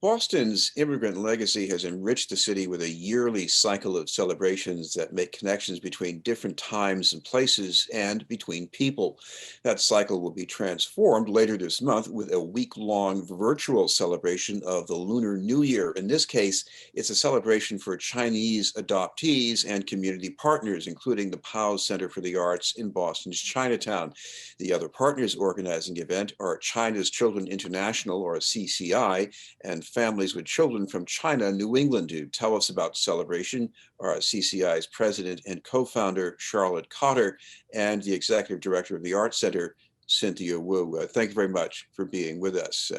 Boston's immigrant legacy has enriched the city with a yearly cycle of celebrations that make connections between different times and places and between people. That cycle will be transformed later this month with a week-long virtual celebration of the Lunar New Year. In this case, it's a celebration for Chinese adoptees and community partners, including the Pao Center for the Arts in Boston's Chinatown. The other partners organizing the event are China's Children International, or CCI, and Families with Children from China, New England. To tell us about celebration are CCI's president and co-founder, Charlotte Cotter, and the executive director of the Arts Center, Cynthia Woo. Thank you very much for being with us.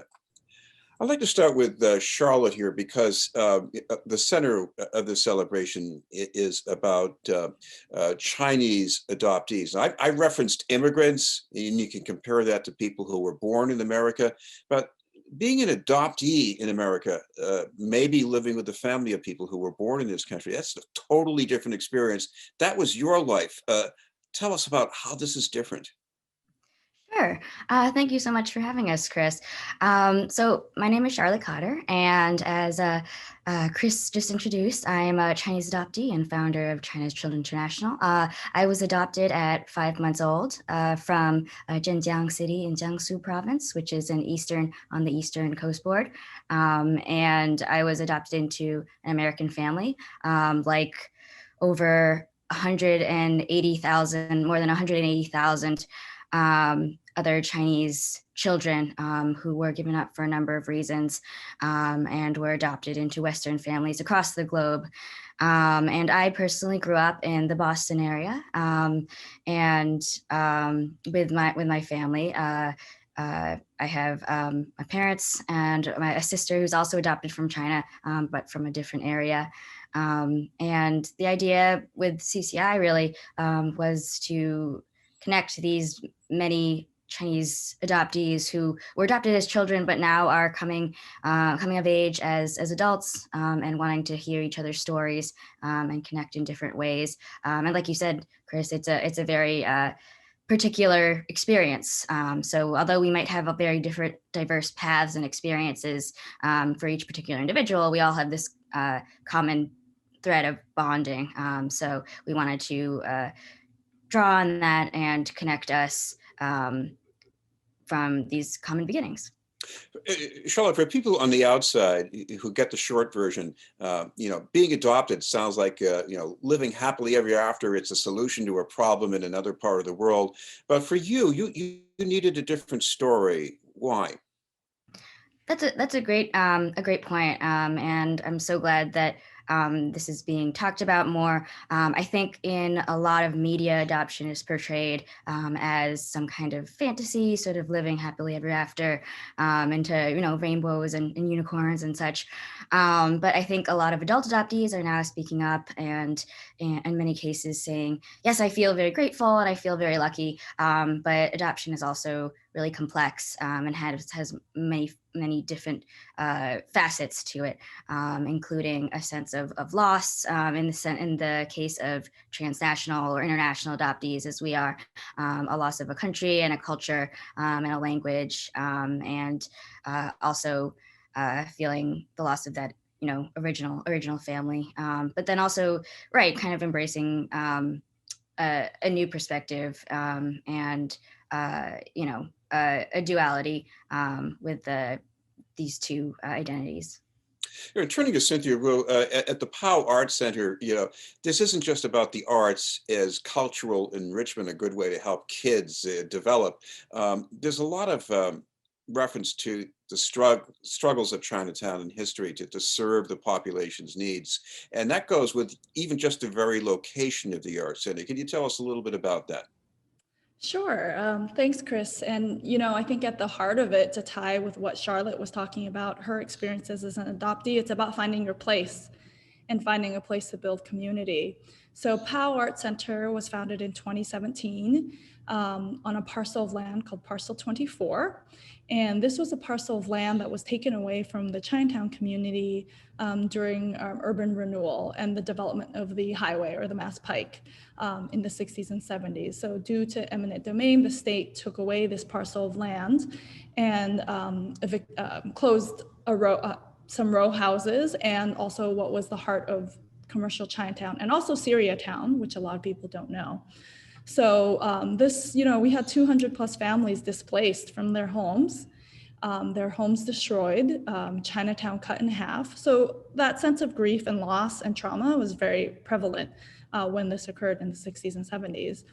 I'd like to start with Charlotte here because the center of the celebration is about Chinese adoptees. I referenced immigrants, and you can compare that to people who were born in America, but being an adoptee in America, maybe living with a family of people who were born in this country, that's a totally different experience. That was your life. Tell us about how this is different. Sure. Thank you so much for having us, Chris. So my name is Charlotte Cotter, and as Chris just introduced, I am a Chinese adoptee and founder of China's Children International. I was adopted at 5 months old from Zhenjiang City in Jiangsu Province, which is on the eastern coastboard. And I was adopted into an American family, like over 180,000, more than 180,000 other Chinese children who were given up for a number of reasons and were adopted into Western families across the globe. And I personally grew up in the Boston area, and with my family. I have my parents and a sister who's also adopted from China, but from a different area. And the idea with CCI really was to connect these many Chinese adoptees who were adopted as children, but now are coming of age as adults and wanting to hear each other's stories and connect in different ways. And like you said, Chris, it's a very particular experience. So although we might have a very different, diverse paths and experiences for each particular individual, we all have this common thread of bonding. So we wanted to draw on that and connect us from these common beginnings. Charlotte, for people on the outside who get the short version, being adopted sounds like, living happily ever after. It's a solution to a problem in another part of the world. But for you needed a different story. Why? That's a great point, and I'm so glad that this is being talked about more. I think in a lot of media, adoption is portrayed as some kind of fantasy, sort of living happily ever after, into rainbows and unicorns and such. But I think a lot of adult adoptees are now speaking up and in many cases saying, yes, I feel very grateful and I feel very lucky. But adoption is also really complex and has many different facets to it, including a sense of loss in the case of transnational or international adoptees, as we are, a loss of a country and a culture and a language, and also feeling the loss of that original family, but then also kind of embracing a new perspective and a duality with these two identities. Turning to Cynthia Woo, at the Pao Arts Center, this isn't just about the arts as cultural enrichment, a good way to help kids develop. There's a lot of reference to the struggles of Chinatown in history to serve the population's needs. And that goes with even just the very location of the Arts Center. Can you tell us a little bit about that? Sure. Thanks, Chris. And, I think at the heart of it, to tie with what Charlotte was talking about, her experiences as an adoptee, it's about finding your place and finding a place to build community. So Pao Arts Center was founded in 2017 on a parcel of land called Parcel 24. And this was a parcel of land that was taken away from the Chinatown community during urban renewal and the development of the highway or the Mass Pike in the 60s and 70s. So due to eminent domain, the state took away this parcel of land and closed some row houses and also what was the heart of commercial Chinatown, and also Syriatown, which a lot of people don't know. So we had 200 plus families displaced from their homes destroyed, Chinatown cut in half. So that sense of grief and loss and trauma was very prevalent when this occurred in the 60s and 70s.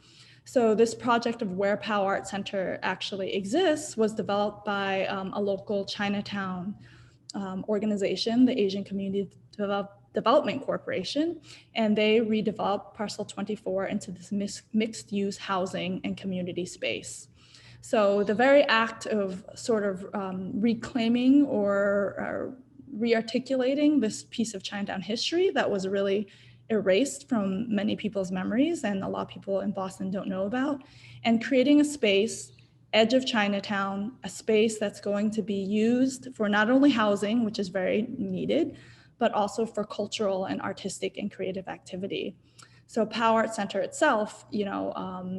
So this project of where Pao Arts Center actually exists was developed by a local Chinatown organization, the Asian Community Development Corporation, and they redeveloped Parcel 24 into this mixed use housing and community space. So the very act of sort of reclaiming or rearticulating this piece of Chinatown history that was really erased from many people's memories and a lot of people in Boston don't know about, and creating a space, edge of Chinatown, a space that's going to be used for not only housing, which is very needed, but also for cultural and artistic and creative activity. So Pao Arts Center itself,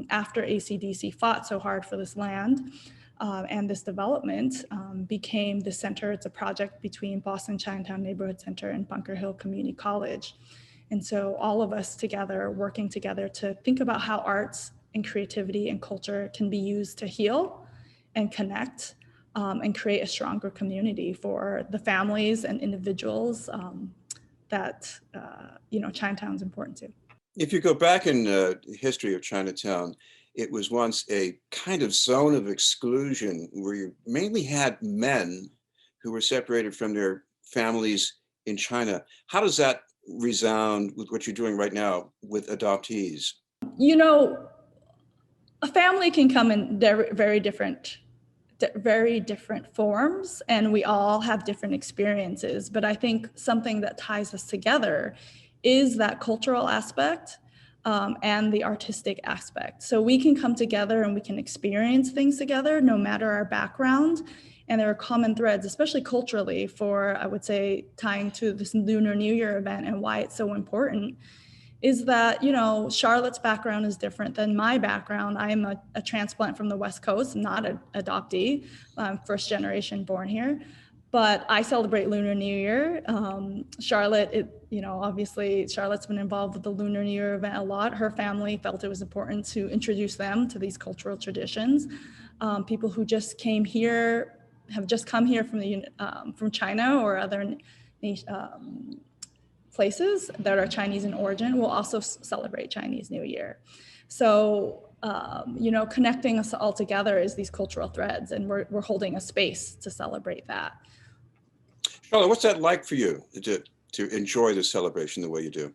after AC/DC fought so hard for this land and this development became the center. It's a project between Boston Chinatown Neighborhood Center and Bunker Hill Community College. And so all of us together, working together to think about how arts and creativity and culture can be used to heal and connect and create a stronger community for the families and individuals that Chinatown is important to. If you go back in the history of Chinatown, it was once a kind of zone of exclusion where you mainly had men who were separated from their families in China. How does that resound with what you're doing right now with adoptees? A family can come in very different forms, and we all have different experiences. But I think something that ties us together is that cultural aspect and the artistic aspect. So we can come together and we can experience things together no matter our background. And there are common threads, especially culturally, for, I would say, tying to this Lunar New Year event and why it's so important, is that, Charlotte's background is different than my background. I am a transplant from the West Coast, not an adoptee, first generation born here. But I celebrate Lunar New Year. Charlotte, obviously Charlotte's been involved with the Lunar New Year event a lot. Her family felt it was important to introduce them to these cultural traditions. People who just came here, have just come here from China or other places that are Chinese in origin will also celebrate Chinese New Year. So, connecting us all together is these cultural threads, and we're holding a space to celebrate that. Charlotte, what's that like for you to enjoy the celebration the way you do?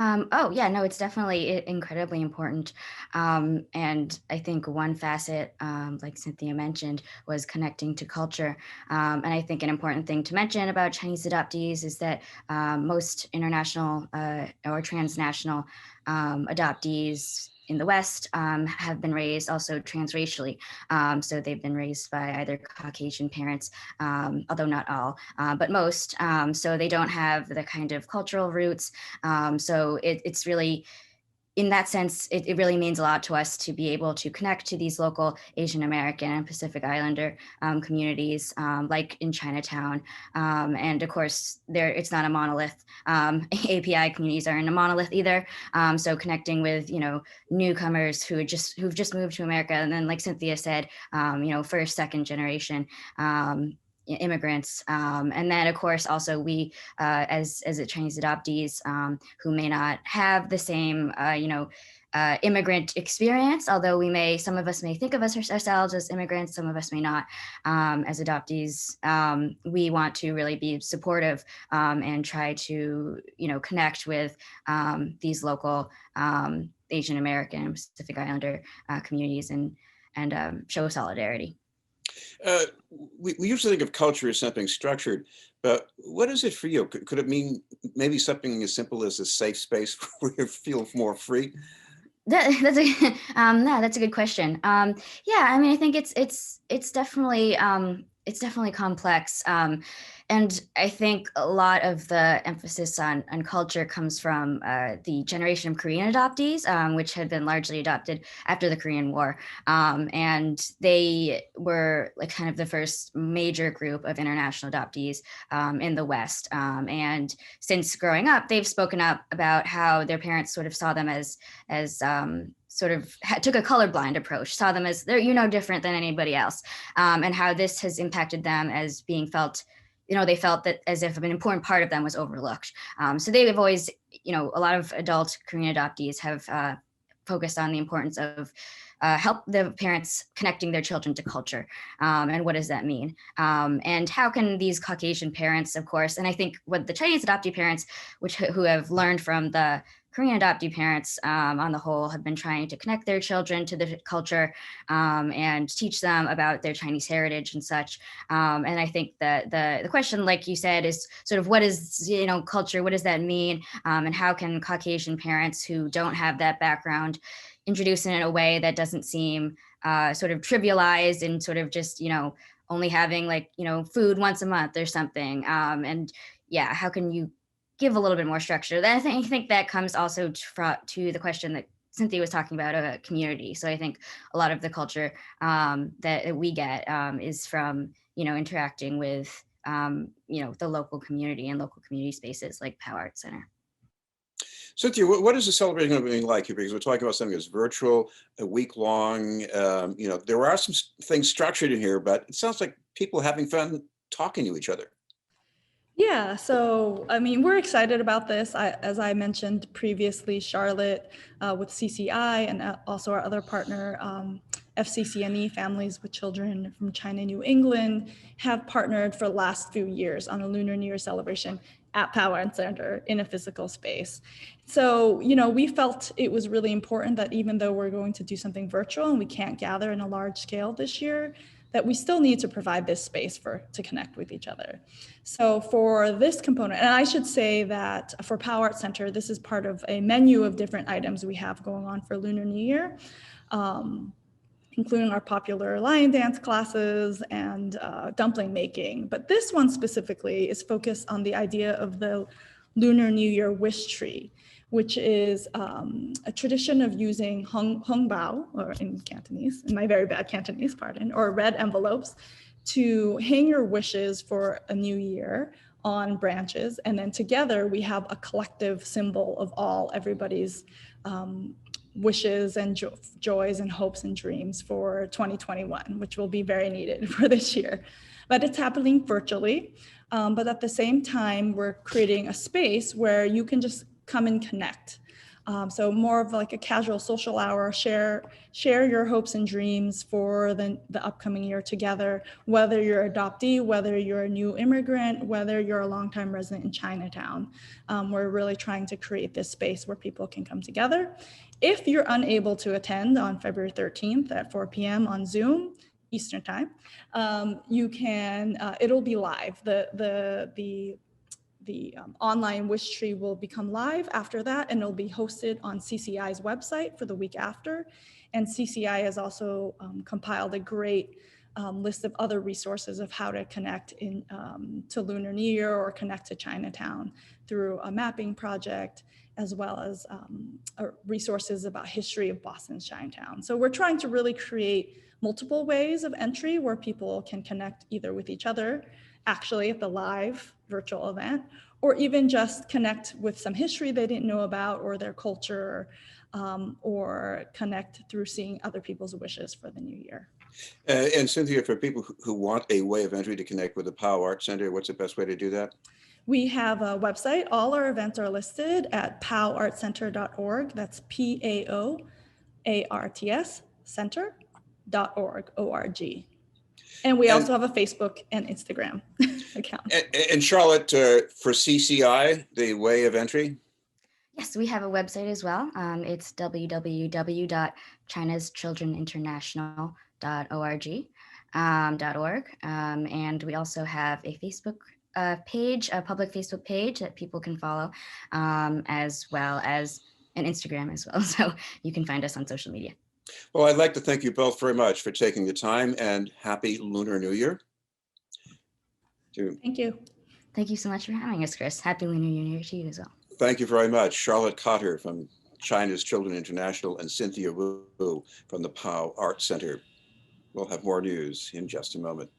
It's definitely incredibly important. And I think one facet, like Cynthia mentioned, was connecting to culture. And I think an important thing to mention about Chinese adoptees is that most international or transnational adoptees in the West have been raised also transracially. So they've been raised by either Caucasian parents, although not all, but most. So they don't have the kind of cultural roots. So it's really, in that sense, it really means a lot to us to be able to connect to these local Asian American and Pacific Islander communities, like in Chinatown. And of course, it's not a monolith. API communities aren't a monolith either. So connecting with, newcomers who've just moved to America, and then, like Cynthia said, first, second generation immigrants, and then of course also we as Chinese adoptees who may not have the same immigrant experience, although some of us may think of ourselves as immigrants, some of us may not. As adoptees, we want to really be supportive and try to connect with these local Asian American and Pacific Islander communities and show solidarity. We usually think of culture as something structured, but what is it for you? Could it mean maybe something as simple as a safe space where you feel more free? That's a good question. I think it's definitely it's definitely complex. And I think a lot of the emphasis on culture comes from the generation of Korean adoptees, which had been largely adopted after the Korean War. And they were like kind of the first major group of international adoptees in the West. And since growing up, they've spoken up about how their parents sort of saw them as sort of took a colorblind approach, saw them as they're different than anybody else, and how this has impacted them as being felt. They felt that as if an important part of them was overlooked. So they have always, a lot of adult Korean adoptees have focused on the importance of help the parents connecting their children to culture. And what does that mean? And how can these Caucasian parents, of course, and I think what the Chinese adoptee parents, who have learned from the Korean adoptee parents on the whole have been trying to connect their children to the culture and teach them about their Chinese heritage and such. And I think that the question, like you said, is sort of what is, culture? What does that mean? And how can Caucasian parents who don't have that background introduce it in a way that doesn't seem sort of trivialized and sort of just, only having like, food once a month or something. And yeah, how can you give a little bit more structure? I think that comes also to the question that Cynthia was talking about, a community. So I think a lot of the culture that we get is from, interacting with, the local community and local community spaces like Pao Arts Center. Cynthia, what is the celebration going to be like here? Because we're talking about something that's virtual, a week long. There are some things structured in here, but it sounds like people having fun talking to each other. Yeah, so I mean, we're excited about this. As I mentioned previously, Charlotte with CCI and also our other partner, FCCNE, Families with Children from China, New England, have partnered for the last few years on a Lunar New Year celebration at Pao Arts Center in a physical space. So, we felt it was really important that even though we're going to do something virtual and we can't gather in a large scale this year, that we still need to provide this space to connect with each other. So for this component, and I should say that for Pao Arts Center, this is part of a menu of different items we have going on for Lunar New Year, including our popular lion dance classes and dumpling making. But this one specifically is focused on the idea of the Lunar New Year wish tree, which is a tradition of using hung bao, or in Cantonese, in my very bad Cantonese, pardon, or red envelopes to hang your wishes for a new year on branches. And then together we have a collective symbol of everybody's wishes and joys and hopes and dreams for 2021, which will be very needed for this year. But it's happening virtually. But at the same time, we're creating a space where you can just come and connect. So more of like a casual social hour, share your hopes and dreams for the upcoming year together, whether you're an adoptee, whether you're a new immigrant, whether you're a longtime resident in Chinatown. We're really trying to create this space where people can come together. If you're unable to attend on February 13th at 4 p.m. on Zoom, Eastern time, you can, it'll be live. The online wish tree will become live after that, and it'll be hosted on CCI's website for the week after. And CCI has also compiled a great list of other resources of how to connect to Lunar New Year or connect to Chinatown through a mapping project, as well as resources about history of Boston's Chinatown. So we're trying to really create multiple ways of entry where people can connect either with each other, actually at the live virtual event, or even just connect with some history they didn't know about or their culture, or connect through seeing other people's wishes for the new year. And Cynthia, for people who want a way of entry to connect with the Pao Arts Center, what's the best way to do that? We have a website. All our events are listed at paoartscenter.org. That's PAOARTS center.org, O-R-G. And we also have a Facebook and Instagram account. And Charlotte, for CCI, the way of entry? Yes, we have a website as well. It's www.chinaschildreninternational.org. And we also have a Facebook page, a public Facebook page that people can follow, as well as an Instagram as well. So you can find us on social media. Well, I'd like to thank you both very much for taking the time, and happy Lunar New Year. too. Thank you. Thank you so much for having us, Chris. Happy Lunar New Year to you as well. Thank you very much. Charlotte Cotter from China's Children International and Cynthia Woo from the Pao Arts Center. We'll have more news in just a moment.